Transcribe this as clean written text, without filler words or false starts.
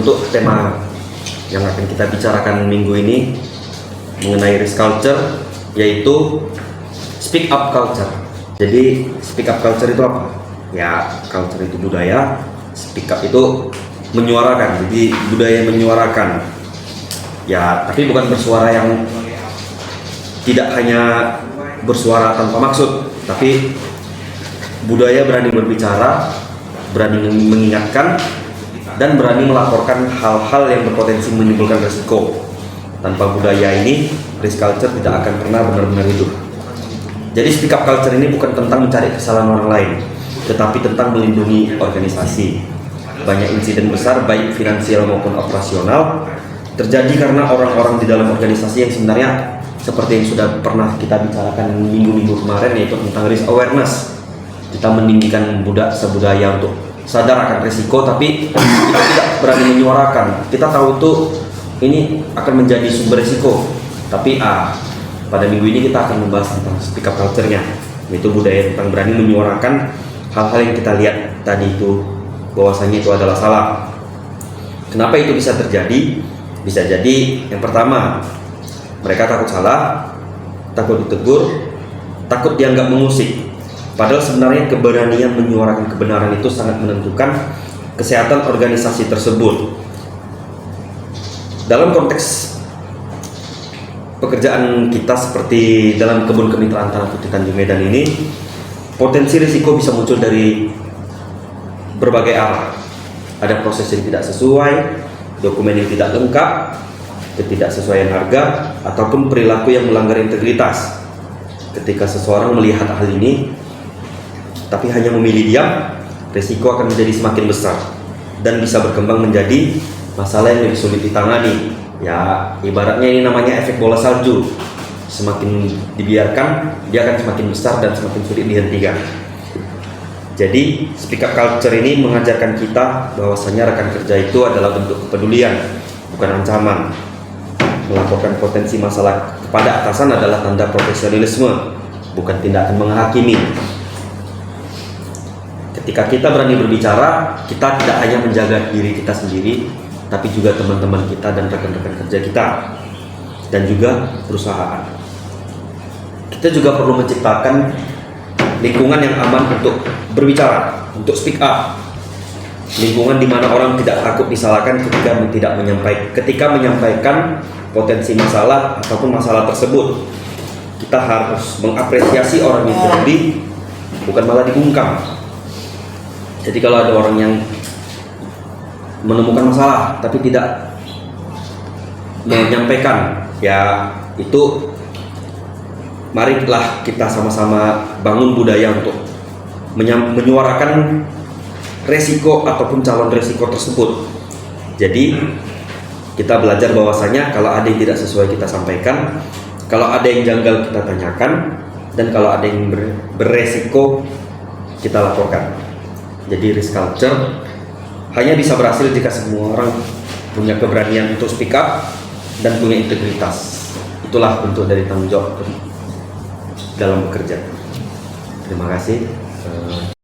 Untuk tema yang akan kita bicarakan minggu ini mengenai risk culture, yaitu speak up culture. Jadi speak up culture itu apa? Ya, culture itu budaya, speak up itu menyuarakan. Jadi budaya menyuarakan. Ya, tapi bukan bersuara yang tidak hanya bersuara tanpa maksud, tapi budaya berani berbicara, berani mengingatkan, dan berani melaporkan hal-hal yang berpotensi menimbulkan risiko. Tanpa budaya ini, risk culture tidak akan pernah benar-benar hidup. Jadi speak up culture ini bukan tentang mencari kesalahan orang lain, tetapi tentang melindungi organisasi. Banyak insiden besar, baik finansial maupun operasional, terjadi karena orang-orang di dalam organisasi yang sebenarnya seperti yang sudah pernah kita bicarakan minggu-minggu kemarin, yaitu tentang risk awareness. Kita meninggikan sebudaya untuk sadar akan risiko, tapi kita tidak berani menyuarakan. Kita tahu tuh ini akan menjadi sumber risiko, tapi pada minggu ini kita akan membahas tentang speak up culture-nya, yaitu budaya tentang berani menyuarakan hal-hal yang kita lihat tadi itu bahwasanya itu adalah salah. Kenapa itu bisa terjadi? Bisa jadi yang pertama, mereka takut salah, takut ditegur, takut dianggap mengusik. Padahal sebenarnya keberanian menyuarakan kebenaran itu sangat menentukan kesehatan organisasi tersebut. Dalam konteks pekerjaan kita seperti dalam kebun kemitraan Tanah Putih Tanjung Medan ini, potensi risiko bisa muncul dari berbagai arah. Ada proses yang tidak sesuai, dokumen yang tidak lengkap, ketidaksesuaian harga, ataupun perilaku yang melanggar integritas. Ketika seseorang melihat hal ini tapi hanya memilih diam, risiko akan menjadi semakin besar dan bisa berkembang menjadi masalah yang lebih sulit ditangani. Ya, ibaratnya ini namanya efek bola salju. Semakin dibiarkan, dia akan semakin besar dan semakin sulit dihentikan. Jadi, speak up culture ini mengajarkan kita bahwasanya rekan kerja itu adalah bentuk kepedulian, bukan ancaman. Melaporkan potensi masalah kepada atasan adalah tanda profesionalisme, bukan tindakan menghakimi. Ketika kita berani berbicara, kita tidak hanya menjaga diri kita sendiri, tapi juga teman-teman kita dan rekan-rekan kerja kita, dan juga perusahaan. Kita juga perlu menciptakan lingkungan yang aman untuk berbicara, untuk speak up. Lingkungan di mana orang tidak takut disalahkan ketika menyampaikan potensi masalah ataupun masalah tersebut. Kita harus mengapresiasi orang yang peduli, bukan malah dibungkam. Jadi kalau ada orang yang menemukan masalah tapi tidak menyampaikan, ya itu marilah kita sama-sama bangun budaya untuk menyuarakan resiko ataupun calon resiko tersebut. Jadi kita belajar bahwasanya kalau ada yang tidak sesuai kita sampaikan, kalau ada yang janggal kita tanyakan, dan kalau ada yang beresiko kita laporkan. Jadi risk culture hanya bisa berhasil jika semua orang punya keberanian untuk speak up dan punya integritas. Itulah bentuk dari tanggung jawab dalam bekerja. Terima kasih.